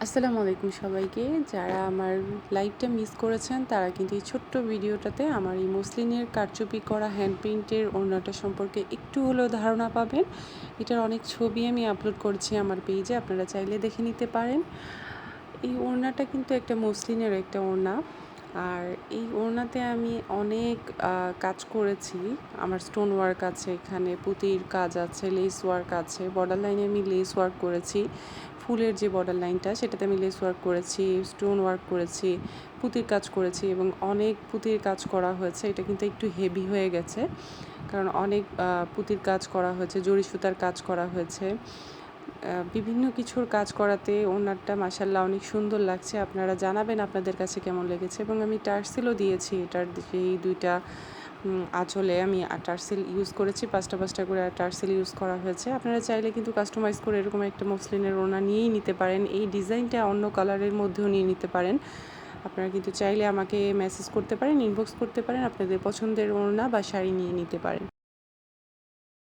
আসসালামু আলাইকুম সবাইকে। যারা আমার লাইভটা মিস করেছেন তারা কিন্তু এই ছোট্ট ভিডিওটাতে আমার এই মসলিনের কারচুপি করা হ্যান্ড পেইন্টের ওড়নাটা সম্পর্কে একটু হলেও ধারণা পাবেন। এটার অনেক ছবি আমি আপলোড করেছি আমার পেজে, আপনারা চাইলে দেখে নিতে পারেন। এই ওড়নাটা কিন্তু একটা মসলিনের একটা ওড়না। আর এই ওড়নাতে আমি অনেক কাজ করেছি। আমার স্টোন ওয়ার্ক আছে, এখানে পুঁতির কাজ আছে, লেস ওয়ার্ক আছে, বর্ডার লাইনে আমি লেস ওয়ার্ক করেছি। ফুলের যে বর্ডার লাইনটা সেটাতে আমি লেস ওয়ার্ক করেছি, স্টোন ওয়ার্ক করেছি, পুঁতির কাজ করেছি এবং অনেক পুঁতির কাজ করা হয়েছে। এটা কিন্তু একটু হেভি হয়ে গেছে কারণ অনেক পুঁতির কাজ করা হয়েছে, জরি সুতার কাজ করা হয়েছে। বিভিন্ন কিছুর কাজ করাতে ওড়নাটা মাশাআল্লাহ অনেক সুন্দর লাগছে। আপনারা জানাবেন আপনাদের কাছে কেমন লেগেছে। এবং আমি টার্সেলও দিয়েছি, এটার যেই দুইটা আঁচলে আমি টার্সেল ইউজ করেছি, 5টা করে টার্সেল ইউজ করা হয়েছে। আপনারা চাইলে কিন্তু কাস্টমাইজ করে এরকম একটা মসলিনের ওড়না নিয়েই নিতে পারেন। এই ডিজাইনটা অন্য কালারের মধ্যেও নিয়ে নিতে পারেন। আপনারা কিন্তু চাইলে আমাকে মেসেজ করতে পারেন, ইনবক্স করতে পারেন, আপনাদের পছন্দের ওড়না বা শাড়ি নিয়ে নিতে পারেন।